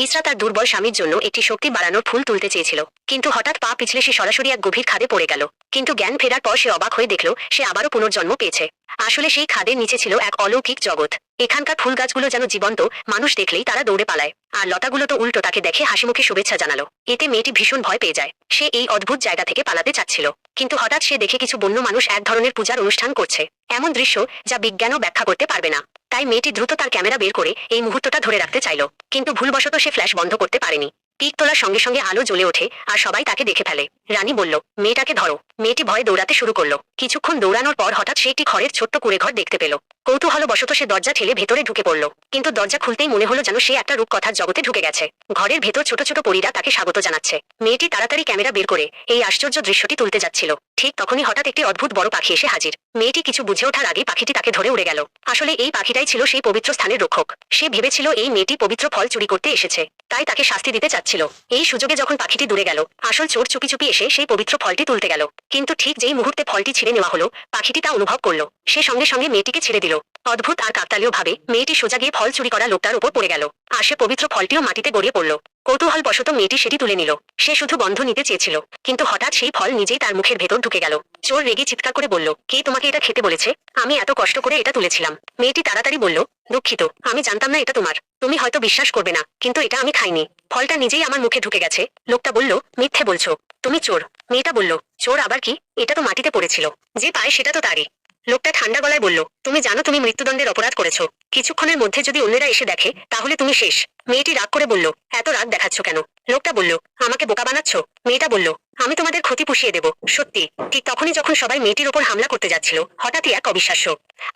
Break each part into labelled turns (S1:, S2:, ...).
S1: ইসরা তার দুর্বল স্বামীর জন্য একটি শক্তি বাড়ানোর ফুল তুলতে চেয়েছিল, কিন্তু হঠাৎ পা পিছলে সে সরাসরি এক গভীর খাদে পড়ে গেল। কিন্তু জ্ঞান ফেরার পর সে অবাক হয়ে দেখল সে আবারও পুনর্জন্ম পেয়েছে। আসলে সেই খাদের নিচে ছিল এক অলৌকিক জগৎ। এখানকার ফুল গাছগুলো যেন জীবন্ত, মানুষ দেখলেই তারা দৌড়ে পালায়, আর লতাগুলো তো উল্টো তাকে দেখে হাসিমুখে শুভেচ্ছা জানালো। এতে মেয়েটি ভীষণ ভয় পেয়ে যায়। সে এই অদ্ভুত জায়গা থেকে পালাতে চাচ্ছিল, কিন্তু হঠাৎ সে দেখে কিছু বন্য মানুষ এক ধরনের পূজার অনুষ্ঠান করছে, এমন দৃশ্য যা বিজ্ঞানও ব্যাখ্যা করতে পারবে না। তাই মেয়েটি দ্রুত তার ক্যামেরা বের করে এই মুহূর্তটা ধরে রাখতে চাইল, কিন্তু ভুলবশত সে ফ্ল্যাশ বন্ধ করতে পারেনি। পিক তোলার সঙ্গে সঙ্গে আলো জ্বলে ওঠে আর সবাই তাকে দেখে ফেলে। রানী বলল, মেয়েটাকে ধরো। মেয়েটি ভয়ে দৌড়াতে শুরু করলো। কিছুক্ষণ দৌড়ানোর পর হঠাৎ সে একটি খড়ের ছোট্ট কুঁড়েঘর দেখতে পেল। কৌতূহলবশত সে দরজা ঠেলে ভেতরে ঢুকে পড়ল, কিন্তু দরজা খুলতেই মনে হলো যেন সে একটা রূপকথার জগতে ঢুকে গেছে। ঘরের ভেতর ছোট ছোট পরীরা তাকে স্বাগত জানাচ্ছে। মেয়েটি তাড়াতাড়ি ক্যামেরা বের করে এই আশ্চর্য দৃশ্যটি তুলতে যাচ্ছিল। ঠিক তখনই হঠাৎ একটি অদ্ভুত বড় পাখি এসে হাজির। মেয়েটি কিছু বুঝে ওঠার আগে পাখিটি তাকে ধরে উড়ে গেল। আসলে এই পাখিটাই ছিল সেই পবিত্র স্থানের রক্ষক। সে ভেবেছিল এই মেয়েটি পবিত্র ফল চুরি করতে এসেছে, তাই তাকে শাস্তি দিতে চাচ্ছিল। এই সুযোগে যখন পাখিটি দূরে গেল, আসল চোর চুপি চুপি এসে সেই পবিত্র ফলটি তুলতে গেল। কিন্তু ঠিক যেই মুহূর্তে ফলটি ছিঁড়ে নেওয়া হলো, পাখিটি তা অনুভব করলো। সে সঙ্গে সঙ্গে মেয়েটিকে ছেড়ে দিল। অদ্ভুত আর কাকতালীয় ভাবে মেয়েটি সোজা গিয়ে ফল চুরি করা লোকটার উপর পড়ে গেল, আর সে পবিত্র ফলটিও মাটিতে গড়িয়ে পড়ল। কৌতূহলবশত মেয়েটি সেটি তুলে নিল। সে শুধু গন্ধ নিতে চেয়েছিল, কিন্তু হঠাৎ সেই ফল নিজেই তার মুখের ভেতর ঢুকে গেল। চোর রেগে চিৎকার করে বলল, কে তোমাকে এটা খেতে বলেছে? আমি এত কষ্ট করে এটা তুলেছিলাম। মেয়েটি তাড়াতাড়ি বলল, দুঃখিত, আমি জানতাম না এটা তোমার। তুমি হয়তো বিশ্বাস করবে না, কিন্তু এটা আমি খাইনি। ফলটা নিজেই আমার মুখে ঢুকে গেছে। লোকটা বলল, মিথ্যে বলছো, তুমি চোর। মেয়েটা বলল, চোর আবার কি? এটা তো মাটিতে পড়েছিল, যে পায় সেটা তো তারই। লোকটা ঠান্ডা গলায় বলল, তুমি জানো তুমি মৃত্যুদণ্ডের অপরাধ করেছো। কিছুক্ষণের মধ্যে যদি অন্যরা এসে দেখে তাহলে তুমি শেষ। মেয়েটি রাগ করে বলল, এত রাগ দেখাচ্ছ কেন? লোকটা বলল, আমাকে বোকা বানাচ্ছ? মেয়েটা বলল, আমি তোমাদের ক্ষতি পুষিয়ে দেব, সত্যি। ঠিক তখনই যখন সবাই মেয়েটির উপর হামলা করতে যাচ্ছিল, হঠাৎই এক অবিশ্বাস্য।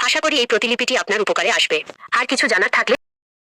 S1: আশা করি এই প্রতিলিপিটি আপনার উপকারে আসবে। আর কিছু জানার থাকলে